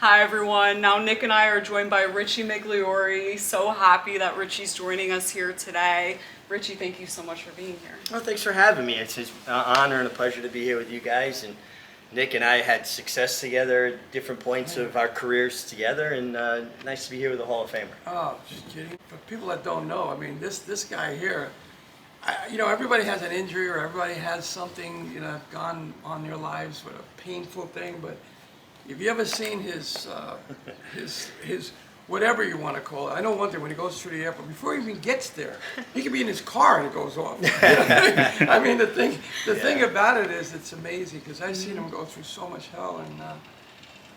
Hi everyone, now Nick and I are joined by Richie Migliore. So happy that Richie's joining us here today. Richie, thank you so much for being here. Well, thanks for having me. It's an honor and a pleasure to be here with you guys. And Nick and I had success together at different points of our careers together, and nice to be here with a Hall of Famer. Oh, just kidding. For people that don't know, I mean, this guy here, everybody has an injury or everybody has something, gone on their lives with a painful thing, but have you ever seen his whatever you want to call it? I know one thing, when he goes through the airport, before he even gets there, he could be in his car and it goes off. I mean, the thing about it is, it's amazing, because I've seen him go through so much hell and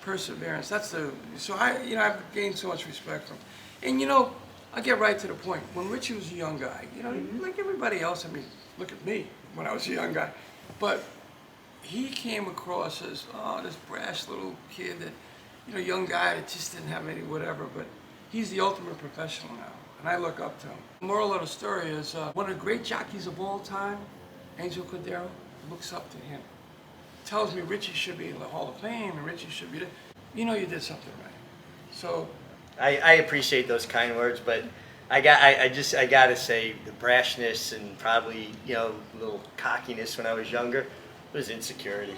perseverance. I've gained so much respect from him. And I'll get right to the point. When Richie was a young guy, like everybody else, I mean, look at me when I was a young guy, but he came across as, this brash little kid that, young guy that just didn't have any whatever, but he's the ultimate professional now, and I look up to him. The moral of the story is, one of the great jockeys of all time, Angel Cordero, looks up to him. Tells me Richie should be in the Hall of Fame, and Richie should be there. You did something right. So I appreciate those kind words, but I gotta say the brashness and probably a little cockiness when I was younger was insecurity.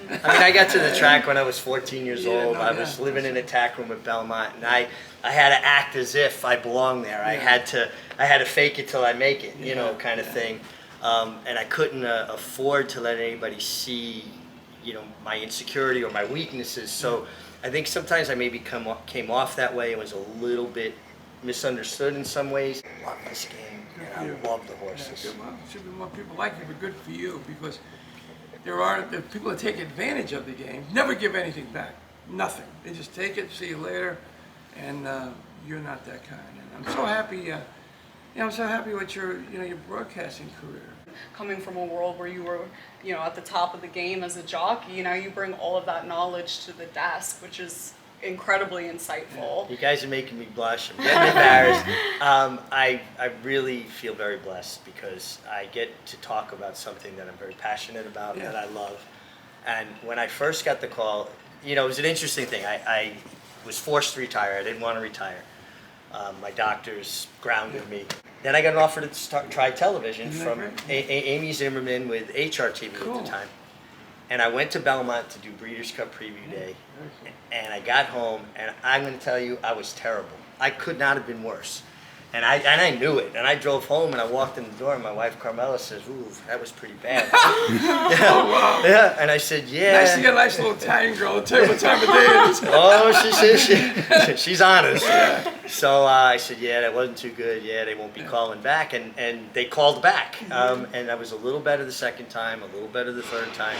I mean, I got to the track when I was 14 years old. I was living in a tack room at Belmont, and I had to act as if I belonged there. I had to fake it till I make it, kind of thing. And I couldn't afford to let anybody see, my insecurity or my weaknesses. So I think sometimes I maybe came off that way and was a little bit misunderstood in some ways. I love this game, and I love the horses. Yeah, well, should be more people like you, but good for you, because there are people that take advantage of the game, never give anything back, nothing. They just take it, see you later, and you're not that kind. And I'm so happy. I'm so happy with your broadcasting career. Coming from a world where you were, at the top of the game as a jockey, now you bring all of that knowledge to the desk, which is incredibly insightful. You guys are making me blush. I'm getting embarrassed. I really feel very blessed because I get to talk about something that I'm very passionate about, that I love. And when I first got the call, it was an interesting thing. I was forced to retire. I didn't want to retire. My doctors grounded me. Then I got an offer to try television from Amy Zimmerman with HRTV at the time. And I went to Belmont to do Breeders' Cup Preview Day, and I got home, and I'm going to tell you, I was terrible. I could not have been worse. And I knew it. And I drove home, and I walked in the door, and my wife, Carmela, says, ooh, that was pretty bad. Oh, wow. Yeah, and I said, yeah. Nice to get a nice little Italian girl to tell you what time of day it is. Oh, she's honest. So I said, yeah, that wasn't too good. Yeah, they won't be calling back. And they called back. And I was a little better the second time, a little better the third time.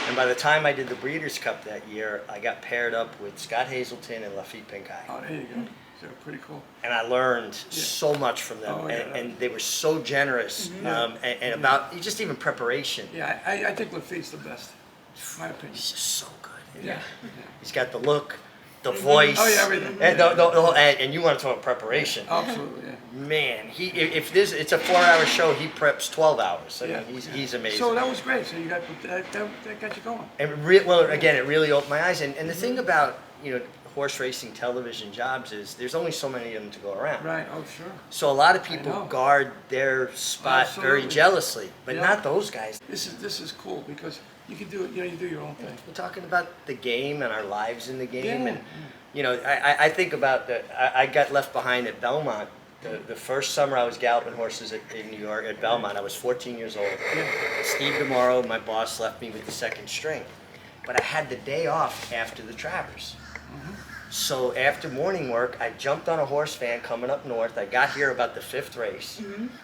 And by the time I did the Breeders' Cup that year, I got paired up with Scott Hazelton and Lafitte Pinkai. Oh, there you go. So pretty cool. And I learned so much from them, and they were so generous, and about just even preparation. Yeah, I think Lafitte's the best, in my opinion. He's just so good. Yeah. He's got the look, the voice. Oh yeah, everything. And you want to talk about preparation? Absolutely, yeah. Man, if it's a 4-hour show, he preps 12 hours. I mean, he's amazing. So that was great. So you got that got you going. And again, it really opened my eyes. And the thing about horse racing television jobs is there's only so many of them to go around. Right. Oh, sure. So a lot of people guard their spot very jealously, but not those guys. This is cool because you can do it. You do your own thing. We're talking about the game and our lives in the game, and I think about I got left behind at Belmont. The first summer I was galloping horses in New York at Belmont. I was 14 years old. Steve DeMauro, my boss, left me with the second string, but I had the day off after the Travers. So after morning work, I jumped on a horse van coming up north. I got here about the 5th race,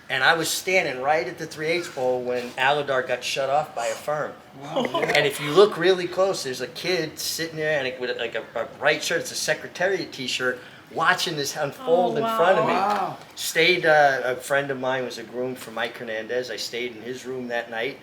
and I was standing right at the 3/8 pole when Aladar got shut off by a firm. Wow. And if you look really close, there's a kid sitting there and with like a bright shirt. It's a Secretariat T-shirt, watching this unfold in front of me. Wow. Stayed. A friend of mine was a groom for Mike Hernandez. I stayed in his room that night.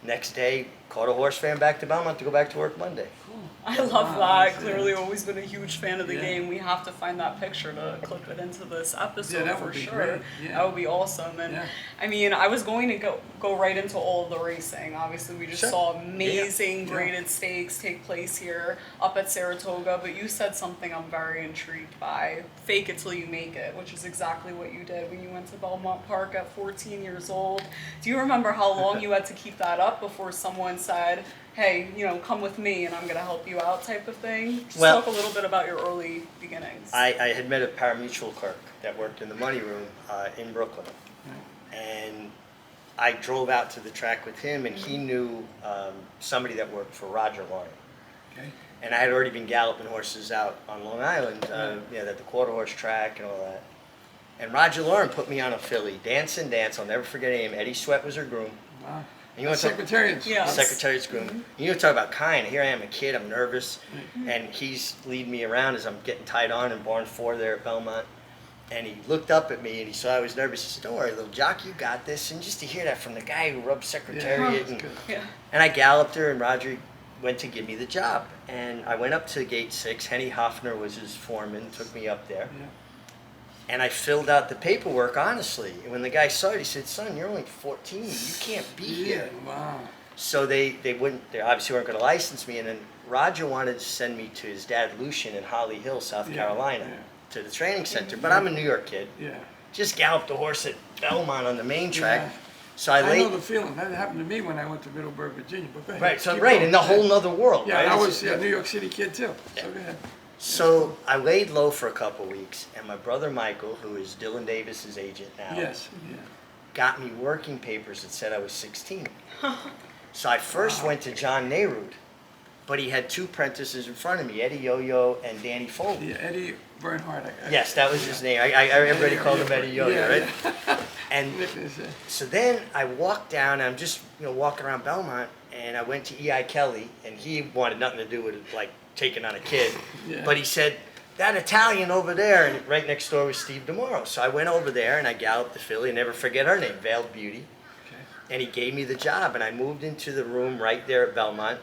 Next day, caught a horse van back to Belmont to go back to work Monday. Cool. I love Wow, that. that's Clearly, it. always been a huge fan of the Yeah. game. We have to find that picture to clip it into this episode Yeah, that for would be sure. great. Yeah. That would be awesome. And Yeah. I mean, I was going to go right into all of the racing. Obviously, we just Sure. saw amazing Yeah. graded stakes take place here up at Saratoga. But you said something I'm very intrigued by: fake it till you make it, which is exactly what you did when you went to Belmont Park at 14 years old. Do you remember how long you had to keep that up before someone said, hey, you know, come with me and I'm going to help you out type of thing? Just Well, talk a little bit about your early beginnings. I had met a parimutuel clerk that worked in the money room in Brooklyn. And I drove out to the track with him, and he knew somebody that worked for Roger Lauren. Okay. And I had already been galloping horses out on Long Island, at the quarter horse track and all that. And Roger Lauren put me on a filly, Dance and Dance. I'll never forget her name. Eddie Sweat was her groom. Wow. And you want to talk, Secretarians. Yeah. Secretary's groom. You know, talk about kind. Here I am, a kid. I'm nervous, and he's leading me around as I'm getting tied on in barn 4 there at Belmont. And he looked up at me and he saw I was nervous. He said, "Don't worry, little jockey, you got this." And just to hear that from the guy who rubbed Secretariat, that's good. Yeah. and I galloped her, and Roger went to give me the job. And I went up to gate 6. Henny Hoffner was his foreman. Took me up there. Yeah. And I filled out the paperwork honestly. And when the guy saw it, he said, "Son, you're only 14. You can't be here." Wow. So they obviously weren't going to license me. And then Roger wanted to send me to his dad, Lucian, in Holly Hill, South Yeah, Carolina, yeah. to the training center. But I'm a New York kid. Yeah. Just galloped a horse at Belmont on the main track. Yeah. So I I laid. know the feeling. That happened to me when I went to Middleburg, Virginia. But go ahead. Right, so Keep right, going. in the whole nother world. Yeah, right? I It's was just- a New York City kid too. So go ahead. So I laid low for a couple weeks, and my brother Michael, who is Dylan Davis's agent now, Yes. Yeah. got me working papers that said I was 16. So I first went to John Nehrud, but he had 2 apprentices in front of me, Eddie Yo-Yo and Danny Foley. Yeah. Eddie Bernhardt. Yes, that was his name. Everybody called him Eddie Yo-Yo, Yeah, right? yeah. And Nick is, so then I walked down, and I'm just walking around Belmont, and I went to E.I. Kelly, and he wanted nothing to do with like taking on a kid. Yeah. But he said, "That Italian over there," and right next door was Steve DeMoro. So I went over there and I galloped the filly, and never forget her name, Veiled Beauty. Okay. And he gave me the job, and I moved into the room right there at Belmont.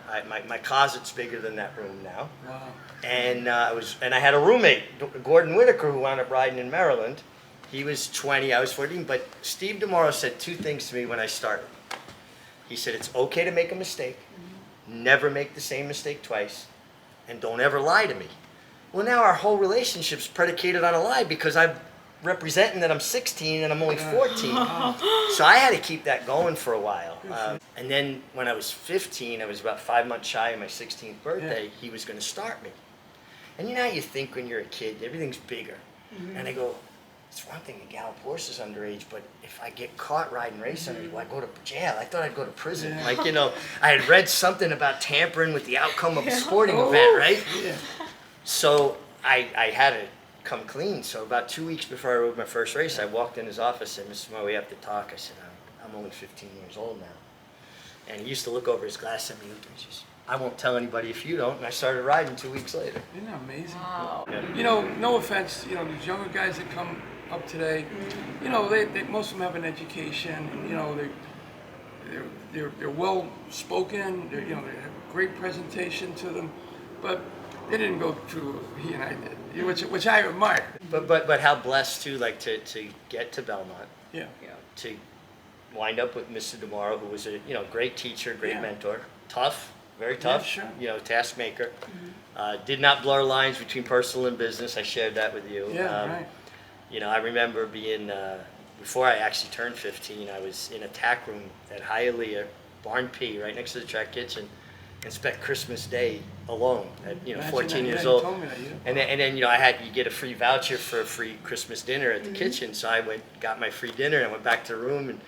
My closet's bigger than that room now. Wow. And I had a roommate, Gordon Whitaker, who wound up riding in Maryland. He was 20, I was 14. But Steve DeMoro said 2 things to me when I started. He said, "It's okay to make a mistake. Never make the same mistake twice. And don't ever lie to me." Well, now our whole relationship's predicated on a lie because I'm representing that I'm 16 and I'm only 14. So I had to keep that going for a while. And then when I was 15, I was about 5 months shy of my 16th birthday, he was going to start me. And you know how you think when you're a kid, everything's bigger. And I go, it's one thing to gallop horses underage, but if I get caught riding race underage, well, I go to jail. I thought I'd go to prison. Yeah. Like, I had read something about tampering with the outcome of a sporting event, right? Yeah. So I had to come clean. So about 2 weeks before I rode my first race, I walked in his office and said, "Mr. Moe, we have to talk." I said, I'm only 15 years old now. And he used to look over his glass at me and he says, "I won't tell anybody if you don't." And I started riding 2 weeks later. Isn't that amazing? Wow. No offense, these younger guys that come up today, they most of them have an education, and they're well spoken, they have a great presentation to them, but they didn't go through what he and I did, which I admire. But how blessed too, like to get to Belmont, Yeah. to wind up with Mr. DeMoro, who was a great teacher, great Yeah. mentor, tough, very tough, sure. taskmaker. Did not blur lines between personal and business. I shared that with you. Yeah, right. I remember being, before I actually turned 15, I was in a tack room at Hialeah, Barn P, right next to the track kitchen, and spent Christmas Day alone at, Imagine 14 that. years Yeah, old. You told me that, And then you get a free voucher for a free Christmas dinner at the kitchen. So I got my free dinner, and I went back to the room, and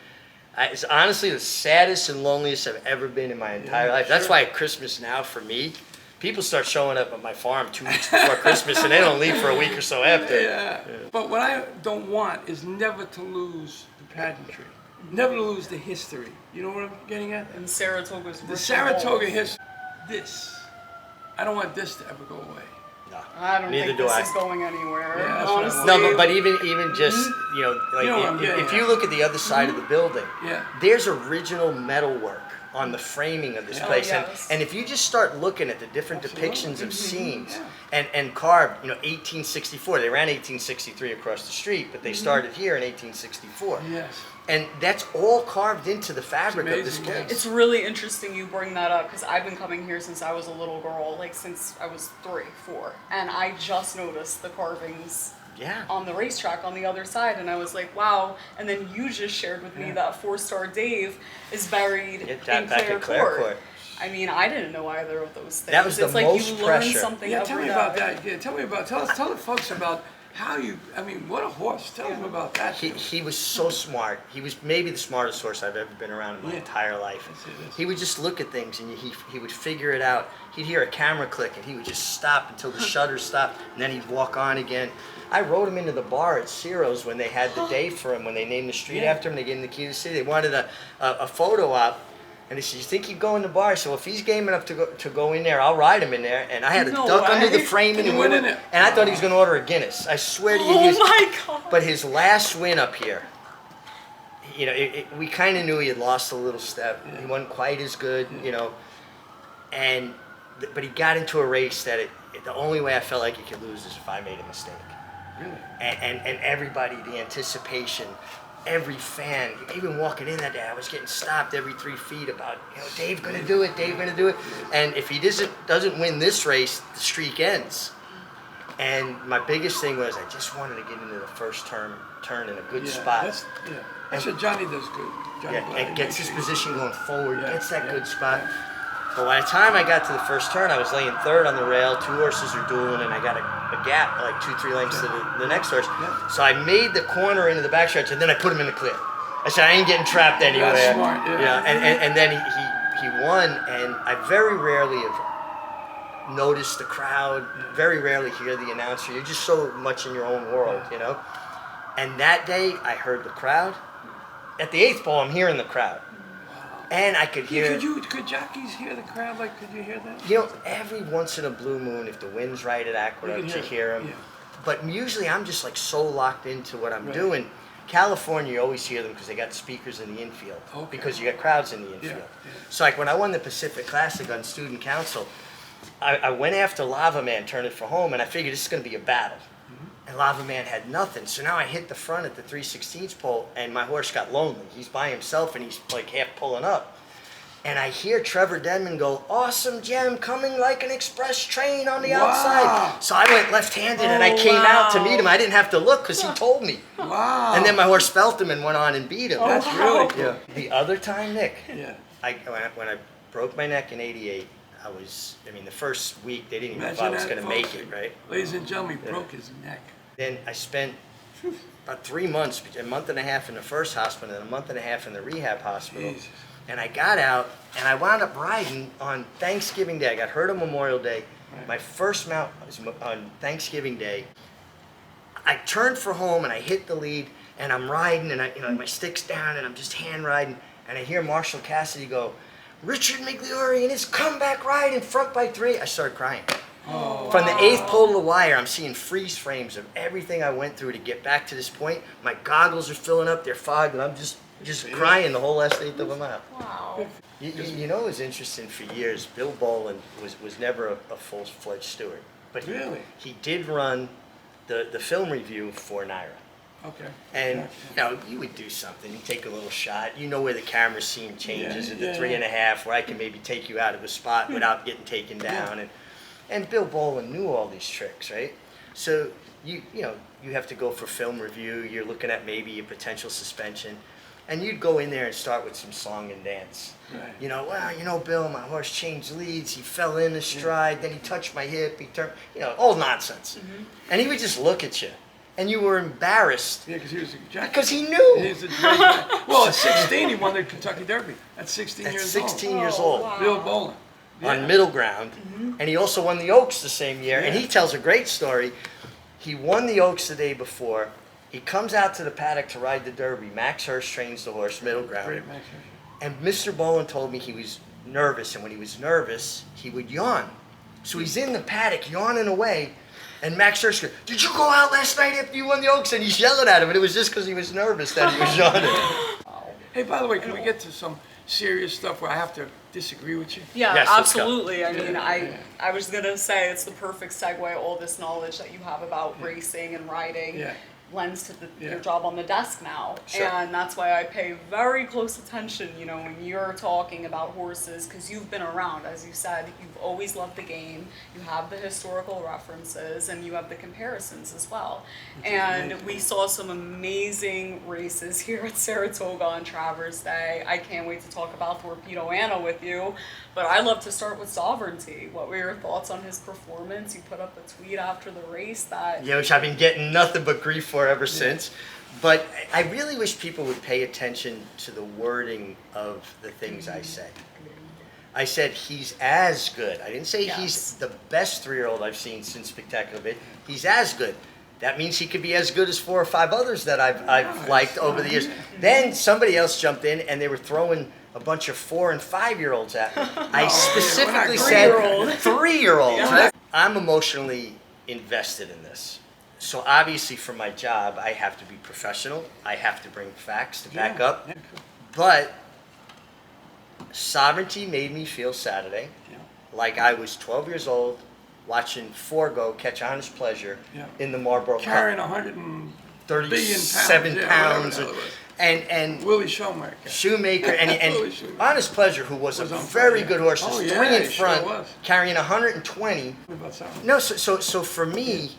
it's honestly the saddest and loneliest I've ever been in my entire life. That's sure. why at Christmas now, for me, people start showing up at my farm 2 weeks before Christmas, and they don't leave for a week or so after. Yeah. But what I don't want is never to lose the pageantry, never to lose the history. You know what I'm getting at? And Saratoga's The rich Saratoga and history. I don't want this to ever go away. No. I don't Neither think do this I. is going anywhere. Yeah, that's what I honestly. want. No, but even just like You know what I'm getting if at. you look at the other side of the building, Yeah. there's original metalwork on the framing of this place. Yes. And if you just start looking at the different depictions of scenes, Yeah. and carved, 1864, they ran 1863 across the street, but they started here in 1864. Yes. And that's all carved into the fabric of this amazing, place. It's really interesting you bring that up because I've been coming here since I was a little girl, like since I was 3, 4, and I just noticed the carvings Yeah. on the racetrack on the other side, and I was like, wow. And then you just shared with me that Fourstardave is buried in back Clare at Clare Court. Court. I mean, I didn't know either of those things. That was the it's like most you learn pressure. something Yeah, every tell me day. about that. Yeah, tell the folks about how you, I mean, what a horse. Tell them about that. He was so smart. He was maybe the smartest horse I've ever been around in my entire life. He would just look at things and he would figure it out. He'd hear a camera click and he would just stop until the shutter stopped, and then he'd walk on again. I rode him into the bar at Ciro's when they had the day for him, when they named the street after him. They gave him the key to the city. They wanted a photo op. And they said, "You think he'd go in the bar?" So if he's game enough to go in there, I'll ride him in there. And I had to No duck under the way. framing You and went win in it. there? And I thought he was going to order a Guinness. I swear to you. Oh my God. But his last win up here, we kind of knew he had lost a little step. He wasn't quite as good, but he got into a race that the only way I felt like he could lose is if I made a mistake. Really? And everybody, the anticipation, every fan, even walking in that day, I was getting stopped every 3 feet about, Dave gonna do it, Dave gonna do it. And if he doesn't win this race, the streak ends. And my biggest thing was I just wanted to get into the first turn in a good spot. That's what Johnny does good. Johnny And gets his position going forward, Yeah, gets that yeah, good spot. But by the time I got to the first turn, I was laying third on the rail. 2 horses are dueling, and I got a gap like 2-3 lengths to the next horse. Yeah. So I made the corner into the backstretch, and then I put him in the clear. I said, I ain't getting trapped anywhere. That's smart, yeah. And then he won, and I very rarely have noticed the crowd, very rarely hear the announcer. You're just so much in your own world, And that day, I heard the crowd. At the 8th ball, I'm hearing the crowd. And I could hear. Could jockeys hear the crowd? Like, could you hear that? Every once in a blue moon, if the wind's right at Aqueduct, you hear them. Yeah. But usually I'm just like so locked into what I'm doing. California, you always hear them because they got speakers in the infield. Okay. Because you got crowds in the infield. Yeah. So like when I won the Pacific Classic on student council, I went after Lava Man, turned it for home, and I figured this is going to be a battle. And Lava Man had nothing. So now I hit the front at the 3/16 pole, and my horse got lonely. He's by himself, and he's like half pulling up. And I hear Trevor Denman go, "Awesome Gem, coming like an express train on the outside." So I went left-handed, and I came out to meet him. I didn't have to look because he told me. Wow. And then my horse felt him and went on and beat him. That's really cool. The other time, Nick, Yeah. when I broke my neck in '88, the first week they didn't even know if I Imagine was that, going to make folks. it, right? Ladies and gentlemen, he broke his neck. Then I spent about 3 months, a month and a half in the first hospital and a month and a half in the rehab hospital. Jesus. And I got out, and I wound up riding on Thanksgiving Day. I got hurt on Memorial Day. Right. My first mount was on Thanksgiving Day. I turned for home, and I hit the lead, and I'm riding, and my stick's down, and I'm just hand riding, and I hear Marshall Cassidy go, "Richie Migliore and his comeback ride in front by 3." I started crying. Oh. From the 8th pole to the wire, I'm seeing freeze frames of everything I went through to get back to this point. My goggles are filling up, they're fogged, and I'm just crying the whole last 1/8 of a mile. Wow. You know, it was interesting for years. Bill Bolin was never a full-fledged steward, but he did run the film review for NYRA. Okay. And you would do something. You take a little shot. You know where the camera scene changes at the Yeah. 3.5, where I can maybe take you out of the spot without getting taken down. And Bill Bolin knew all these tricks, right? So you have to go for film review. You're looking at maybe a potential suspension, and you'd go in there and start with some song and dance. Right. Bill, my horse changed leads. He fell in a stride. Then he touched my hip. He turned. All nonsense. And he would just look at you, and you were embarrassed. Yeah, because he was a jockey. Because he knew. He was a great guy. Well, at 16, he won the Kentucky Derby. At 16 At years 16 old. years Oh, old. wow. Bill Bolin. On middle ground, and he also won the Oaks the same year. And Yeah. he tells a great story. He won the Oaks the day before. He comes out to the paddock to ride the Derby. Max Hurst trains the horse, middle ground. Great Max. And Mr. Bolin told me he was nervous, and when he was nervous, he would yawn. So he's in the paddock yawning away, and Max Hurst goes, "Did you go out last night after you won the Oaks?" And he's yelling at him, and it was just because he was nervous that he was yawning. Hey, by the way, can we get to some serious stuff where I have to disagree with you? Yeah, Yes, let's go. absolutely. I mean, Yeah. I was gonna say it's the perfect segue. All this knowledge that you have about racing and riding Yeah. lends to Yeah. your job on the desk now, Sure. and that's why I pay very close attention. You know, when you're talking about horses, because you've been around, as you said, you've always loved the game. You have the historical references, and you have the comparisons as well. And we saw some amazing races here at Saratoga on Travers Day. I can't wait to talk about Thorpedo Anna with you. But I'd love to start with Sovereignty. What were your thoughts on his performance? You put up a tweet after the race that Yeah, which I've been getting nothing but grief for ever since. But I really wish people would pay attention to the wording of the things I say. I said he's as good. I didn't say he's Yes. the best 3-year-old I've seen since Spectacular Bit. He's as good. That means he could be as good as 4 or 5 others that I've liked over the years. Then somebody else jumped in and they were throwing a bunch of 4 and 5-year-olds at me. I specifically said 3-year-olds. Yeah. I'm emotionally invested in this. So obviously for my job, I have to be professional. I have to bring facts to back up. Yeah, cool. But Sovereignty made me feel Saturday Yeah. like I was 12 years old watching Forgo catch Honest Pleasure Yeah. in the Marlboro Carrying Cup. 137 37 pounds. pounds. Yeah, whatever the hell it was. And Willie Shoemaker. Shoemaker and Holy Shoemaker. Honest Pleasure, who was a Was on very fire. good horse, Oh, was yeah, 3 in he sure front, was. carrying 120. What about Sovereignty? No, so for me,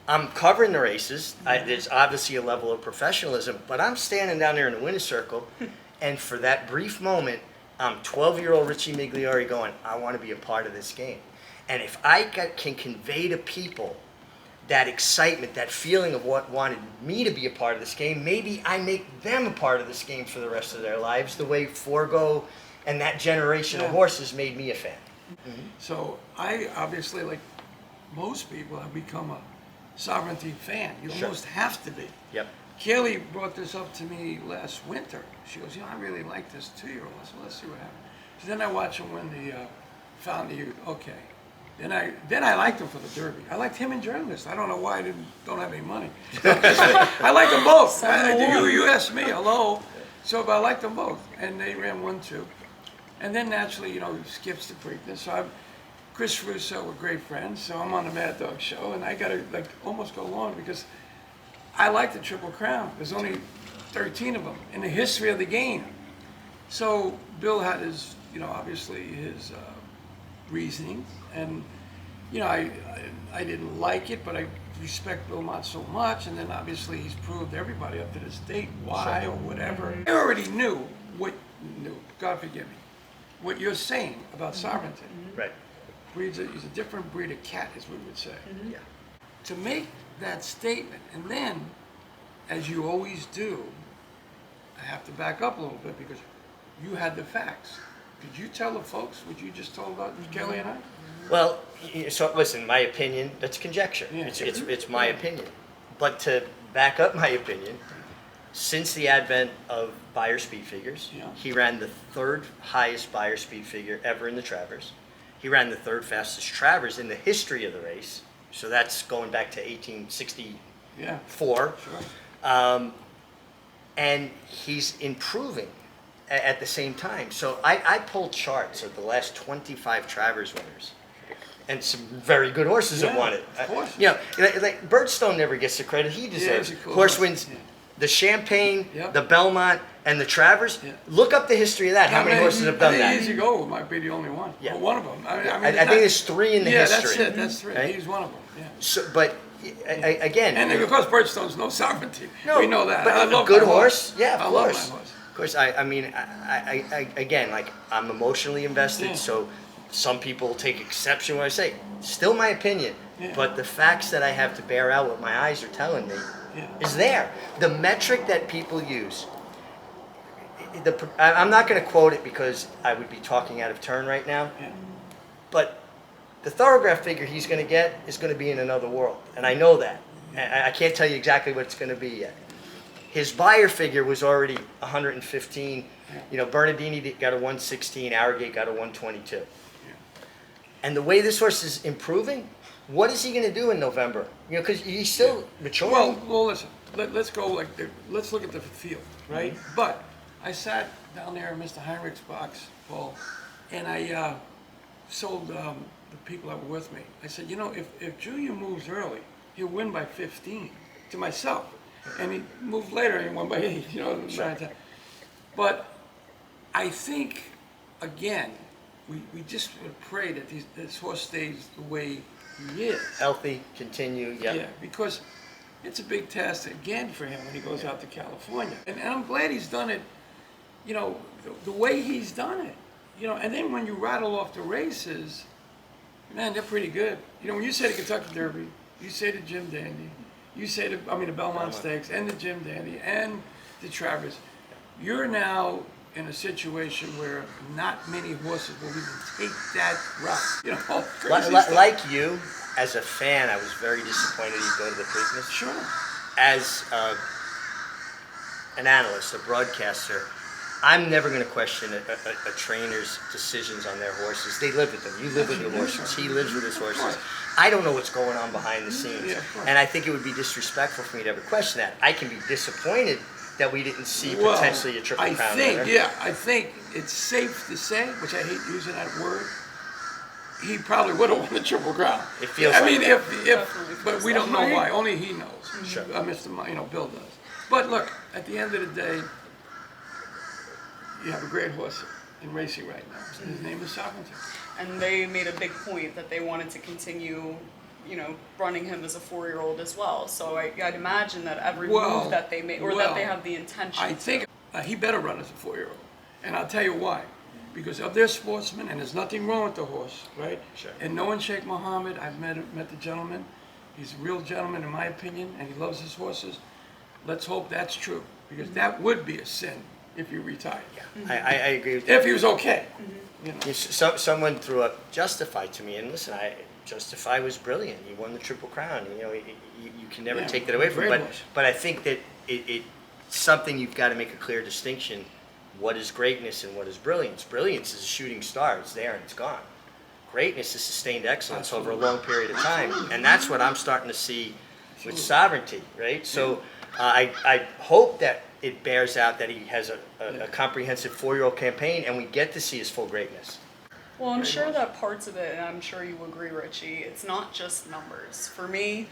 I'm covering the races. There's obviously a level of professionalism, but I'm standing down there in the winner's circle, and for that brief moment, I'm 12-year-old Richie Migliore going, I want to be a part of this game. And if can convey to people that excitement, that feeling of what wanted me to be a part of this game, maybe I make them a part of this game for the rest of their lives, the way Forgo and that generation of Yeah. horses made me a fan. So I obviously, like most people, have become a Sovereignty fan. You Sure. almost have to be. Yep. Kaylie brought this up to me last winter. She goes, I really like this 2-year-old. I said, let's see what happens. So then I watched him win the Fountain of Youth. Okay. Then I liked him for the Derby. I liked him and Journalist. I don't know why I don't have any money. I liked them both. You asked me, hello. So, but I liked them both. And they ran 1-2. And then naturally, he skips the Preakness. So Chris Russo, we're great friends. So I'm on the Mad Dog show, and I got to almost go long because I like the Triple Crown. There's only 13 of them in the history of the game. So Bill had his, obviously his reasoning, and I didn't like it, but I respect Bill Mott so much, and then obviously he's proved everybody up to this date why or whatever. I already knew, God forgive me, what you're saying about Sovereignty. Right. He's a different breed of cat, as we would say. Yeah. To make that statement, and then, as you always do, I have to back up a little bit because you had the facts. Could you tell the folks what you just told about Kaylie and I? Well, so listen, my opinion, that's conjecture. Yeah. It's my opinion. But to back up my opinion, since the advent of Beyer speed figures, Yeah. he ran the 3rd highest Beyer speed figure ever in the Travers. He ran the 3rd fastest Travers in the history of the race. So that's going back to 1864. Yeah, sure. And he's improving at the same time. So I pulled charts of the last 25 Travers winners. And some very good horses have Yeah, won it. of course. Like Birdstone never gets the credit he deserves. he's a cool Horse horse. wins Yeah. the Champagne, Yep. the Belmont, and the Travers. Yeah. Look up the history of that. How many horses have done I that? think Easy Go might be the only one. Yeah. Or one of them. I I mean, think there's 3 in the history. that's it. That's 3. Right? He's one of them. Yeah. So, but again, And of course, Birdstone's no Sovereignty. No, We know that. but I love a good my horse, yeah, of I love course. my horse. Of course, I mean, again, like I'm emotionally invested, Yeah. so some people take exception when I say, still my opinion, Yeah. but the facts that I have to bear out, what my eyes are telling me, Yeah. is there. The metric that people use. I'm not going to quote it because I would be talking out of turn right now, Yeah. but the thoroughbred figure he's going to get is going to be in another world, and I know that. I can't tell you exactly what it's going to be yet. His Beyer figure was already 115. Bernardini got a 116. Arrogate got a 122. And the way this horse is improving, what is he going to do in November? Because he's still maturing. Well, listen. Let's go let's look at the field, right? But I sat down there in Mr. Heinrich's box, Paul, and I sold the people that were with me. I said, you know, if Junior moves early, he'll win by 15 to myself. And he moved later and he won by 8, you know. But I think, again, we just would pray that this horse stays the way he is. Healthy, continue, yeah. Yeah, because it's a big task again for him when he goes out to California. And I'm glad he's done it, you know, the way he's done it. You know, and then when you rattle off the races, man, they're pretty good. You know, when you say the Kentucky Derby, you say the Jim Dandy, you say the Belmont Stakes, and the Jim Dandy, and the Travers, you're now in a situation where not many horses will even take that route. You know, crazy stuff. Like you, as a fan, I was very disappointed you go to the Preakness. Sure. As an analyst, a broadcaster, I'm never going to question a trainer's decisions on their horses. They live with them. You live with your horses. He lives with his horses. I don't know what's going on behind the scenes. Yeah, of course. And I think it would be disrespectful for me to ever question that. I can be disappointed that we didn't see potentially a Triple Crown winner. I think it's safe to say, which I hate using that word, he probably would have won the Triple Crown. It feels I like mean, that. but we don't know why. Only he knows. Sure. Bill does. But look, at the end of the day, you have a great horse in racing right now. His name is Sovereignty. And they made a big point that they wanted to continue, you know, running him as a 4-year-old as well. So I'd imagine that every move that they make, or that they have the intention. I think he better run as a 4-year-old. And I'll tell you why. Because of their sportsmen, and there's nothing wrong with the horse, right? Sure. And knowing Sheikh Mohammed, I've met the gentleman. He's a real gentleman, in my opinion, and he loves his horses. Let's hope that's true, because that would be a sin if you retired. Yeah, I agree with that. If he was okay. You know. Someone threw up Justify to me, and listen, Justify was brilliant. He won the Triple Crown. You know, you can never take that away from him. But I think that it's something you've got to make a clear distinction. What is greatness and what is brilliance? Brilliance is a shooting star. It's there and it's gone. Greatness is sustained excellence over a long period of time, and that's what I'm starting to see with Sovereignty, right? So I hope that it bears out that he has a comprehensive 4-year-old campaign, and we get to see his full greatness. Well, I'm sure that parts of it, and I'm sure you agree, Richie, it's not just numbers. For me,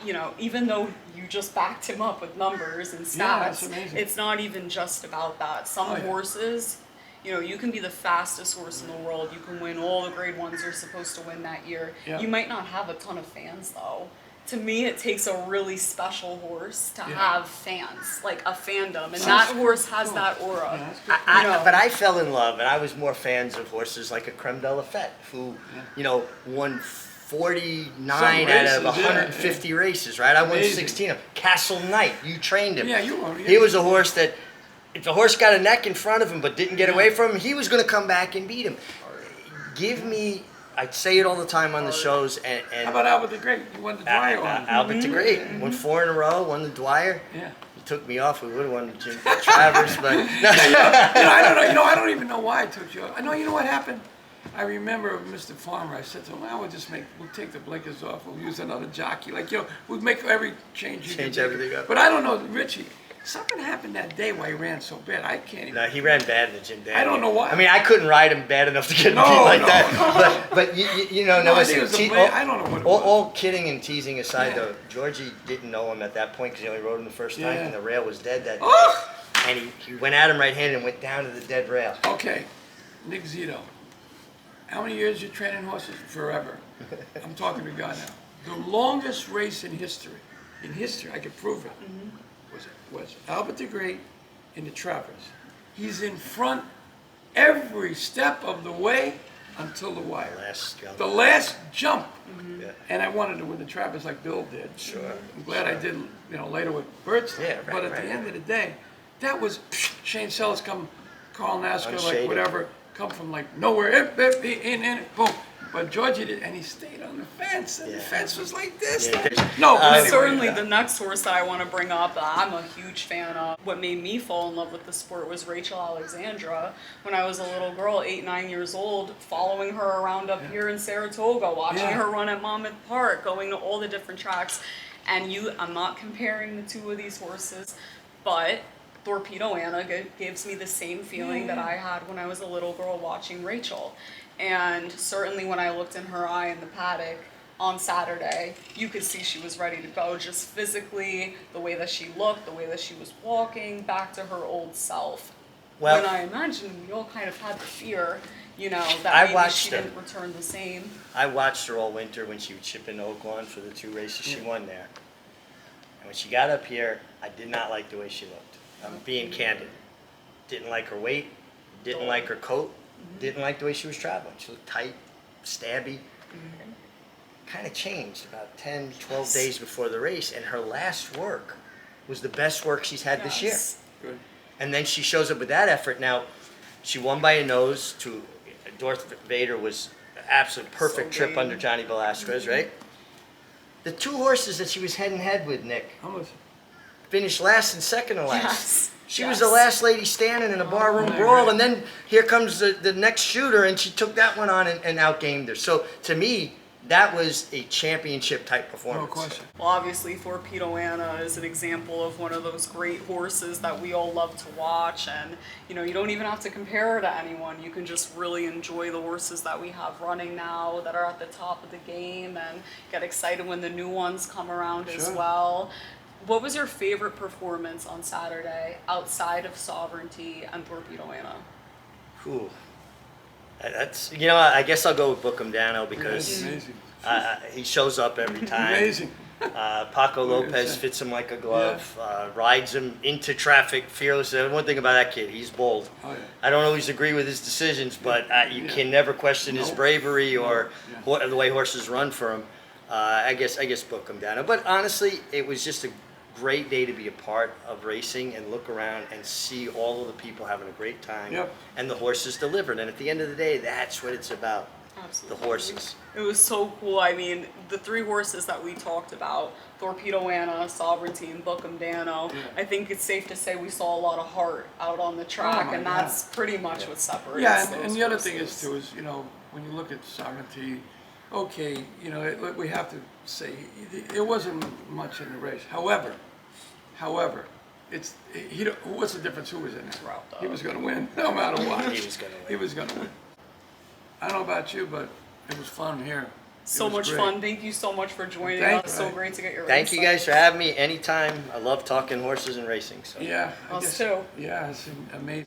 you know, even though you just backed him up with numbers and stats, it's not even just about that. Some horses, you know, you can be the fastest horse in the world. You can win all the grade ones you're supposed to win that year. Yeah. You might not have a ton of fans, though. To me, it takes a really special horse to have fans, like a fandom, and that horse has that aura. But I fell in love, and I was more fans of horses like a Creme de la Fête, who, you know, won 49 out of 150 races, right? I won 16 of them. Castle Knight, you trained him. Yeah, you won. Yeah. He was a horse that, if the horse got a neck in front of him but didn't get away from him, he was going to come back and beat him. Give me, I say it all the time on the shows, and how about Albert the Great? You won the Dwyer on. Albert the Great won 4 in a row, won the Dwyer. Yeah. He took me off. We would have won the Jim Travers, but I don't know. You know, I don't even know why I took you off. I know. You know what happened? I remember Mr. Farmer. I said to him, "Well, we'll take the blinkers off. We'll use another jockey. Like, you know, we'll make every change. Change everything up." But I don't know, Richie. Something happened that day why he ran so bad. I can't even. No, he ran bad in the Jim Dandy. I don't know why. I mean, I couldn't ride him bad enough to get him beat like that. But you know, I think it was I don't know what it was. All kidding and teasing aside, though, Georgie didn't know him at that point because he only rode him the first time, and the rail was dead that day. And he went at him right-handed and went down to the dead rail. Okay, Nick Zito. How many years you training horses? Forever. I'm talking to God now. The longest race in history, I could prove it, was Albert the Great in the Travers. He's in front every step of the way until the wire. The last jump. Yeah. And I wanted to win the Travers like Bill did. Sure. I'm glad I did, you know, later with Birds. Yeah, right, but at the end of the day, that was Shane Sellers come, Carl Nasker, like whatever, come from like nowhere, in, boom. But Georgie did, and he stayed on the fence, and the fence was like this. Certainly the next horse that I want to bring up that I'm a huge fan of, what made me fall in love with the sport was Rachel Alexandra. When I was a little girl, 8, 9 years old, following her around up here in Saratoga, watching her run at Monmouth Park, going to all the different tracks. And I'm not comparing the two of these horses, but Thorpedo Anna gives me the same feeling that I had when I was a little girl watching Rachel. And certainly when I looked in her eye in the paddock on Saturday, you could see she was ready to go, just physically, the way that she looked, the way that she was walking, back to her old self. Well, when I imagine we all kind of had the fear, you know, that maybe she didn't return the same. I watched her all winter when she would chip in Oak Lawn for the 2 races she won there. And when she got up here, I did not like the way she looked. I'm being candid. Didn't like her weight, didn't like her coat, didn't like the way she was traveling. She looked tight, stabby. Kind of changed about 10, 12 days before the race, and her last work was the best work she's had this year. Good. And then she shows up with that effort. Now, she won by a nose to Darth Vader, was an absolute perfect trip under Johnny Velasquez, right? The 2 horses that she was head and head with, Nick, finished last and second to last. She was the last lady standing in a barroom brawl, and then here comes the next shooter, and she took that one on and outgamed her. So to me, that was a championship type performance. No question. Well, obviously, Thorpedo Anna is an example of one of those great horses that we all love to watch. And, you know, you don't even have to compare her to anyone. You can just really enjoy the horses that we have running now that are at the top of the game and get excited when the new ones come around as well. What was your favorite performance on Saturday outside of Sovereignty and Thorpedo Anna? Cool. That's, you know, I guess I'll go with Bookham Dano because he shows up every time. Amazing. Paco Lopez fits him like a glove, rides him into traffic fearless. One thing about that kid, he's bold. I don't always agree with his decisions, but you can never question his bravery or the way horses run for him. I guess Bookham Dano. But honestly, it was just a great day to be a part of racing and look around and see all of the people having a great time and the horses delivered. And at the end of the day, that's what it's about. Absolutely. The horses. It was so cool. I mean, the 3 horses that we talked about, Thorpedo Anna, Sovereignty, and Bookham Dano, I think it's safe to say we saw a lot of heart out on the track, and that's pretty much what separates and those the other horses. thing is, too, is, you know, when you look at Sovereignty, okay, you know, we have to say there wasn't much in the race. However, what's the difference? Who was in there? He was going to win, no matter what. He was going to win. He was going to win. I don't know about you, but it was fun here. So much fun. Thank you so much for joining us. So great to get your Thank you guys for having me anytime. I love talking horses and racing. So. Yeah. Us too. Yeah, it's amazing.